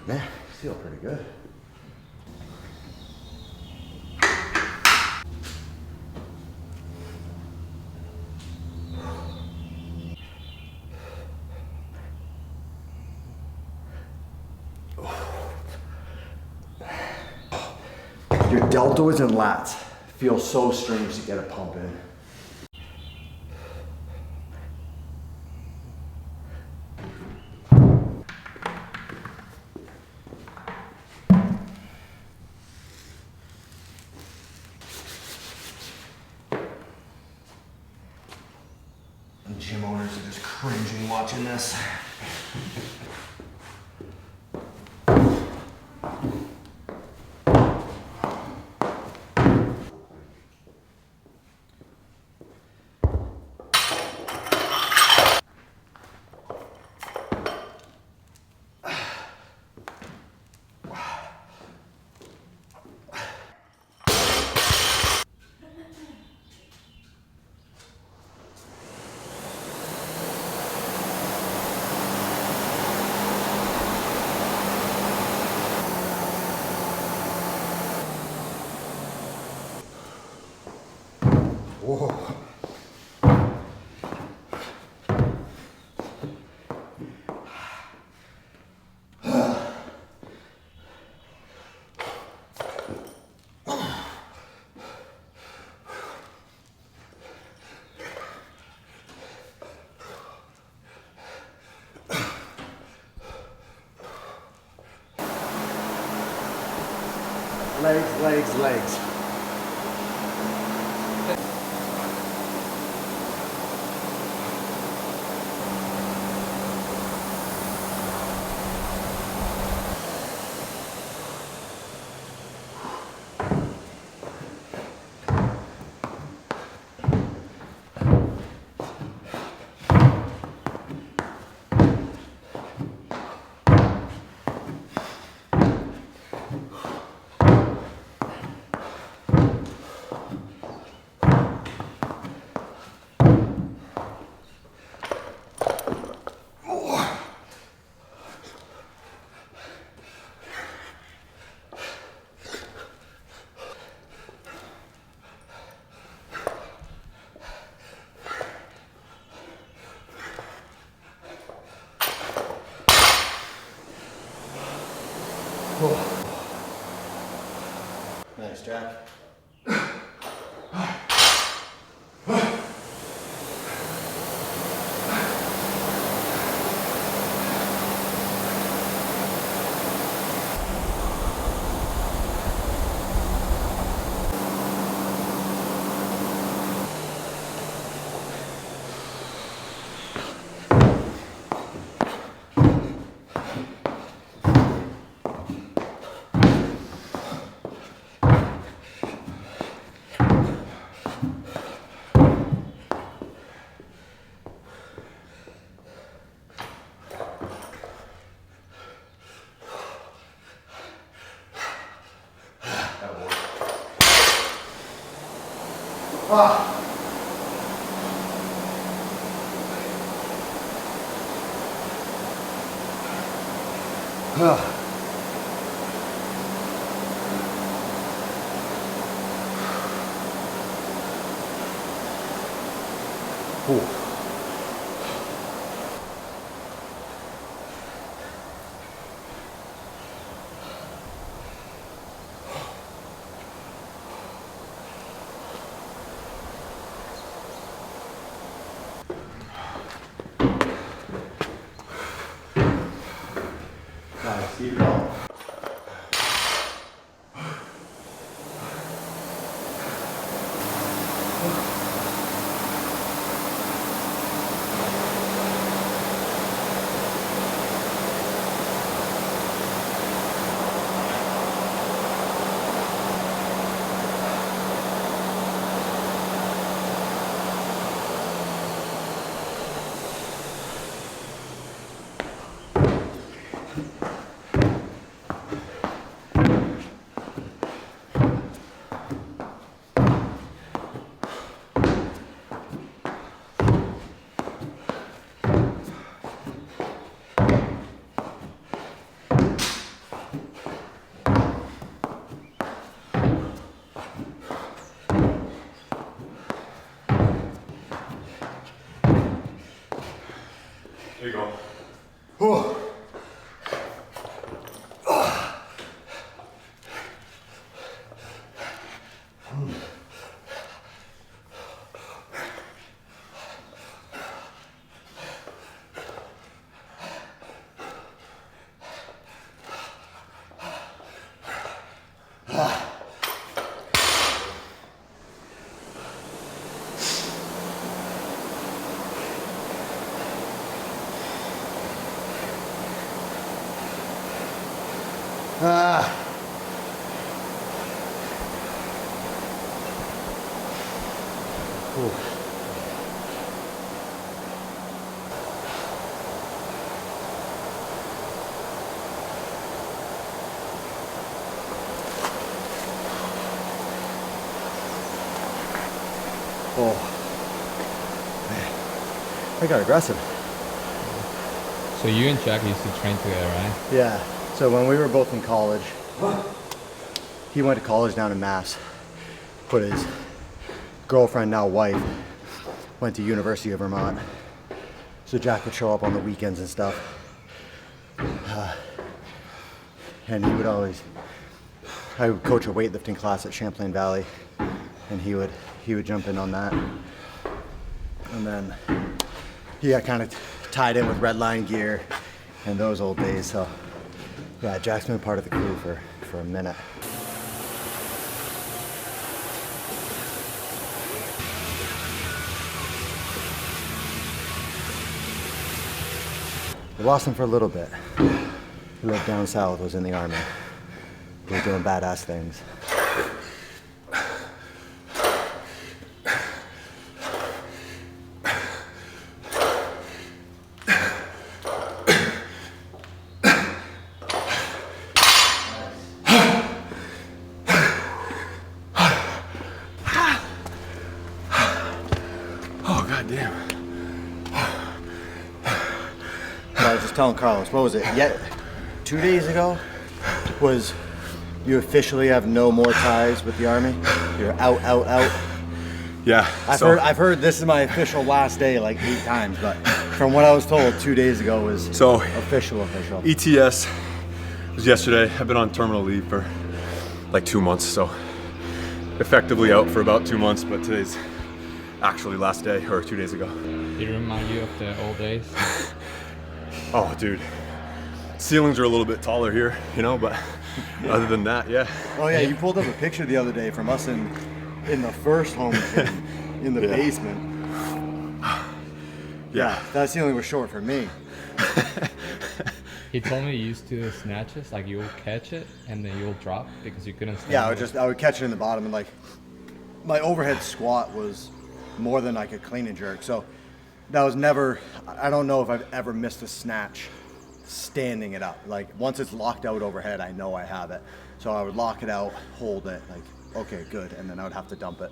Man, I feel pretty good. Your deltoids and lats feel so strange to get a pump in. And gym owners are just cringing watching this. Whoa. Legs, legs, legs. Nice, Jack. Nice, keep going. There you go. Whew. Oh, man. I got aggressive. So you and Jack used to train together, right? Yeah. So when we were both in college, he went to college down in Mass, but his girlfriend, now wife, went to University of Vermont. So Jack would show up on the weekends and stuff. And he would always, I would coach a weightlifting class at Champlain Valley, and he would jump in on that. And then he got kind of tied in with Red Line gear and those old days. So yeah, Jack's been part of the crew for a minute. We lost him for a little bit. He lived down south, was in the Army. He was doing badass things. Oh, goddamn. I was just telling Carlos, what was it? 2 days ago was you officially have no more ties with the Army. You're out. Yeah. I've heard this is my official last day like 8 times, but from what I was told 2 days ago was official. ETS was yesterday. I've been on terminal leave for like 2 months, so effectively out for about 2 months, but today's actually last day, or 2 days ago. Did it remind you of the old days? Oh, dude. Ceilings are a little bit taller here, but other than that, yeah. Oh yeah, you pulled up a picture the other day from us in the first home gym in the basement. Yeah, that ceiling was short for me. He told me you used to do snatches, like you'll catch it and then you'll drop because you couldn't stand Yeah, it. I would catch it in the bottom, and like my overhead squat was more than I could clean and jerk. So that was never, I don't know if I've ever missed a snatch standing it up. Like once it's locked out overhead, I know I have it. So I would lock it out, hold it, like, okay, good. And then I would have to dump it.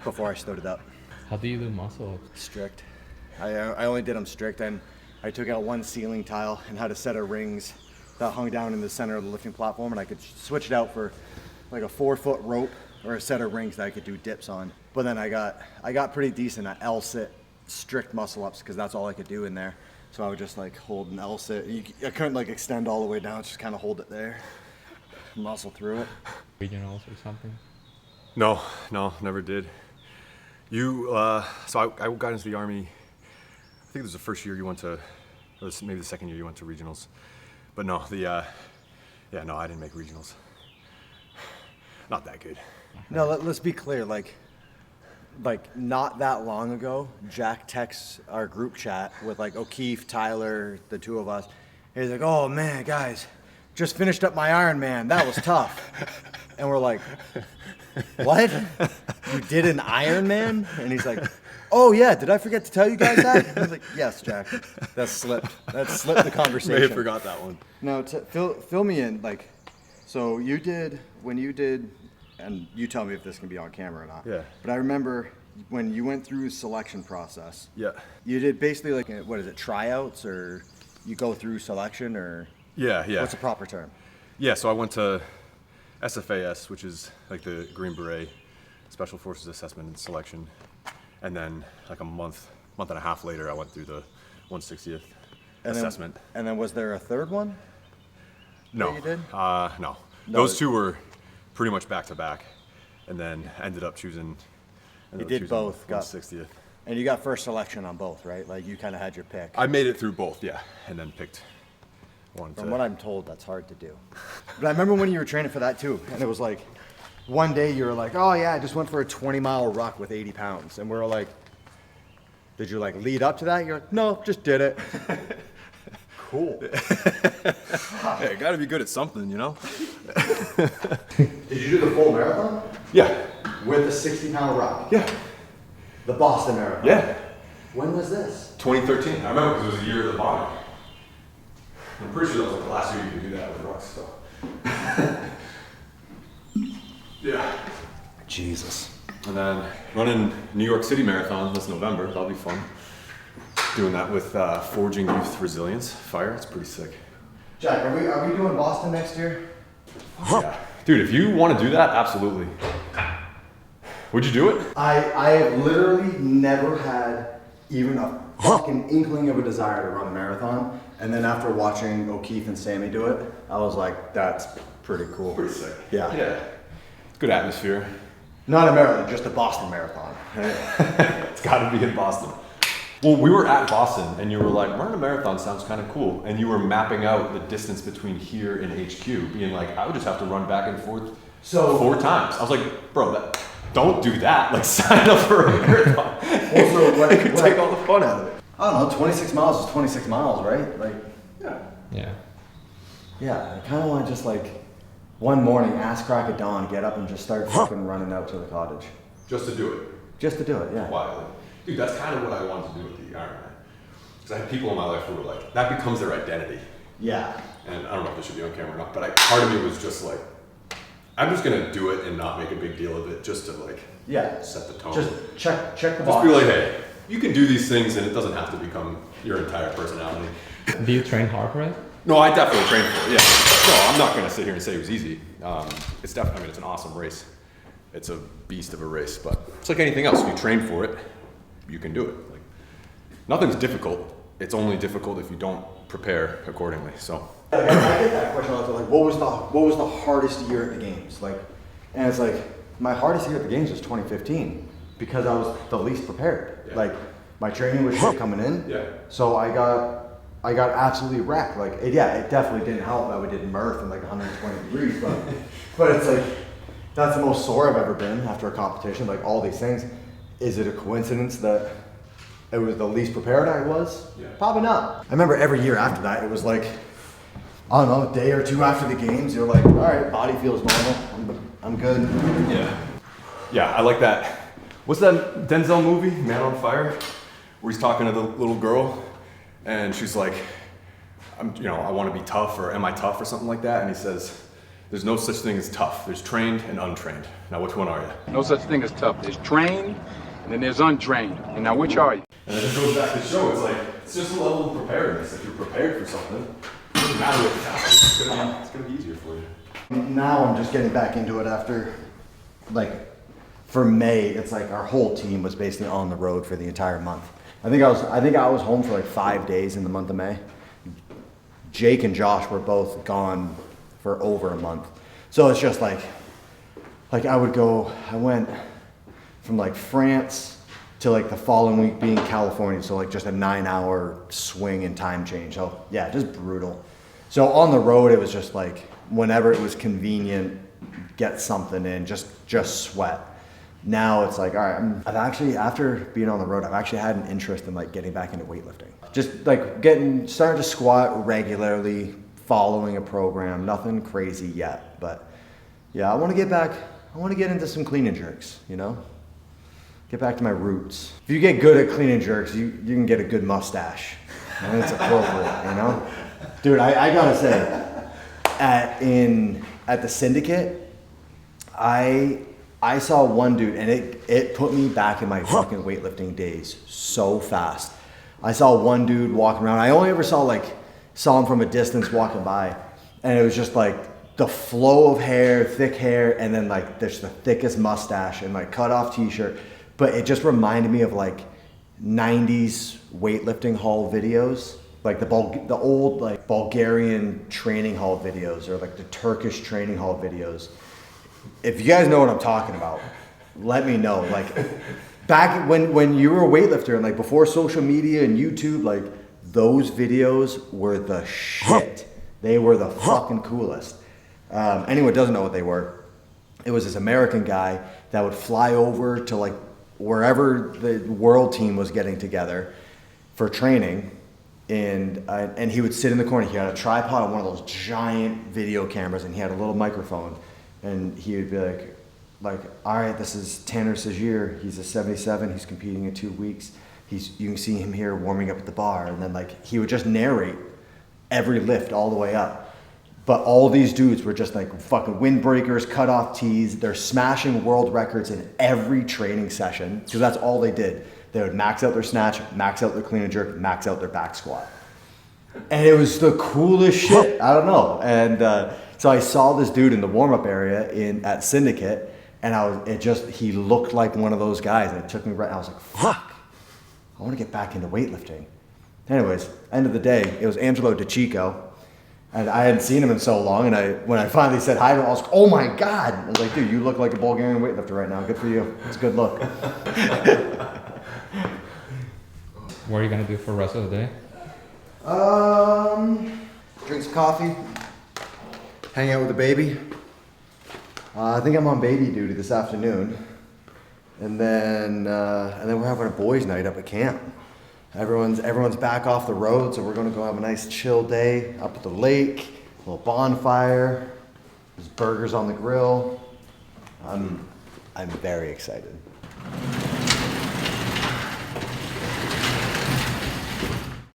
before I stood it up. How do you do muscle ups? Strict. I only did them strict, and I took out one ceiling tile and had a set of rings that hung down in the center of the lifting platform, and I could switch it out for like a 4-foot rope or a set of rings that I could do dips on. But then I got pretty decent at L-sit strict muscle ups because that's all I could do in there. So I would just like hold an L-sit. I couldn't like extend all the way down, just kind of hold it there, muscle through it. Regionals or something? No, never did. You, so I got into the Army, I think it was the first year you went to, or maybe the second year you went to regionals. But no, I didn't make regionals. Not that good. No, let's be clear, like not that long ago, Jack texts our group chat with like O'Keefe, Tyler, the two of us. He's like, oh man, guys, just finished up my Ironman. That was tough. And we're like, what? You did an Ironman? And he's like, oh yeah, did I forget to tell you guys that? I was like, yes, Jack, that slipped the conversation. May have forgot that one. No, fill me in, like, so when you did, and you tell me if this can be on camera or not. Yeah. But I remember when you went through selection process. Yeah. You did basically like, what is it, tryouts, or you go through selection, or? Yeah. What's the proper term? Yeah, so I went to SFAS, which is like the Green Beret, Special Forces Assessment and Selection. And then like a month and a half later, I went through the 160th assessment. And then was there a third one? No. That you did? No. Those two were pretty much back to back, and then ended up choosing. You did both. 160th. And you got first selection on both, right? Like you kind of had your pick. I made it through both, yeah, and then picked one. From what I'm told, that's hard to do. But I remember when you were training for that too, and it was like, one day you were like, oh yeah, I just went for a 20-mile ruck with 80 pounds. And we were like, did you like lead up to that? You're like, no, just did it. Cool. Hey, gotta be good at something, you know? Did you do the full marathon? Yeah. With the 60-pound ruck? Yeah. The Boston Marathon? Yeah. When was this? 2013. I remember because it was a year of the bottom. I'm pretty sure that was like the last year you could do that with rucks, so. Yeah. Jesus. And then running New York City Marathon this November. That'll be fun. Doing that with Forging Youth Resilience Fire. It's pretty sick. Jack, are we doing Boston next year? Yeah. Dude, if you want to do that, absolutely. Would you do it? I have literally never had even a fucking inkling of a desire to run a marathon. And then after watching O'Keefe and Sammy do it, I was like, that's pretty cool. Pretty sick. Yeah. Yeah. Good atmosphere. Not a marathon, just a Boston Marathon. It's got to be in Boston. Well, we were at Boston, and you were like, running a marathon sounds kind of cool. And you were mapping out the distance between here and HQ, being like, I would just have to run back and forth 4 times. I was like, bro, don't do that. Like, sign up for a marathon. Also, I could take all the fun out of it. I don't know, 26 miles is 26 miles, right? Like, Yeah. yeah, I kind of want to just like, one morning, ass crack of dawn, get up and just start fucking running out to the cottage. Just to do it. Just to do it, yeah. Why? Dude, that's kind of what I wanted to do with the Ironman. Because I had people in my life who were like, that becomes their identity. Yeah. And I don't know if this should be on camera or not, but part of me was just like, I'm just gonna do it and not make a big deal of it, just to like set the tone. Just check the box. Just be like, hey, you can do these things and it doesn't have to become your entire personality. Do you train hard for it? No, I definitely trained for it, yeah. No, I'm not gonna sit here and say it was easy. It's definitely, I mean, it's an awesome race. It's a beast of a race, but it's like anything else. If you train for it, you can do it. Like, nothing's difficult. It's only difficult if you don't prepare accordingly, so. I get that question all the time, like, what was the hardest year at the games? Like, and it's like, my hardest year at the games was 2015 because I was the least prepared. Yeah. Like, my training was shit coming in. Yeah. So I got absolutely wrecked. Like, it definitely didn't help that we did Murph in like 120 degrees, but it's like, that's the most sore I've ever been after a competition, like all these things. Is it a coincidence that it was the least prepared I was? Yeah. Probably not. I remember every year after that, it was like, I don't know, a day or two after the games, you're like, all right, body feels normal, I'm good. Yeah. Yeah, I like that. What's that Denzel movie, Man on Fire? Where he's talking to the little girl and she's like, I want to be tough, or am I tough, or something like that. And he says, There's no such thing as tough. There's trained and untrained. Now, which one are you? No such thing as tough. There's trained, and then there's untrained. And now, which are you? And then it goes back to show, it's like, it's just a level of preparedness. If you're prepared for something, it doesn't matter what the task is, it's gonna be easier for you. Now I'm just getting back into it after, like, for May, it's like our whole team was basically on the road for the entire month. I think I was home for like 5 days in the month of May. Jake and Josh were both gone for over a month. So it's just like I went from like France to like the following week being California. So like just a 9-hour swing in time change. So yeah, just brutal. So on the road, it was just like whenever it was convenient, get something in, just sweat. Now it's like, all right, I've actually, after being on the road, I've actually had an interest in like getting back into weightlifting. Just like starting to squat regularly, following a program, nothing crazy yet. But yeah, I want to get back, I want to get into some clean and jerks, you know? Get back to my roots. If you get good at clean and jerks, you can get a good mustache. And it's appropriate, you know? Dude, I gotta say, at the syndicate, I saw one dude, and it put me back in my fucking weightlifting days so fast. I saw one dude walking around. I only ever saw him from a distance walking by, and it was just like the flow of hair, thick hair, and then like there's the thickest mustache and like cut off t-shirt. But it just reminded me of like 90s weightlifting hall videos, like the old like Bulgarian training hall videos or like the Turkish training hall videos. If you guys know what I'm talking about, let me know. Like back when you were a weightlifter and like before social media and YouTube, like those videos were the shit. They were the fucking coolest. Anyone doesn't know what they were. It was this American guy that would fly over to like wherever the world team was getting together for training, and he would sit in the corner. He had a tripod on one of those giant video cameras, and he had a little microphone. And he would be like, all right, this is Tanner Sagier. He's a 77. He's competing in 2 weeks. You can see him here warming up at the bar. And then like he would just narrate every lift all the way up. But all these dudes were just like fucking windbreakers, cut off tees. They're smashing world records in every training session because that's all they did. They would max out their snatch, max out their clean and jerk, max out their back squat. And it was the coolest shit. I don't know. And so I saw this dude in the warm-up area at Syndicate, and he looked like one of those guys, and it took me right. I was like, fuck, I want to get back into weightlifting. Anyways, end of the day, it was Angelo DeChico, and I hadn't seen him in so long, and when I finally said hi to him, I was like, oh my God. I was like, dude, you look like a Bulgarian weightlifter right now. Good for you. It's a good look. What are you gonna do for the rest of the day? Drink some coffee. Hang out with the baby. I think I'm on baby duty this afternoon, and then we're having a boys' night up at camp. Everyone's back off the road, so we're gonna go have a nice chill day up at the lake, a little bonfire. There's burgers on the grill. I'm very excited.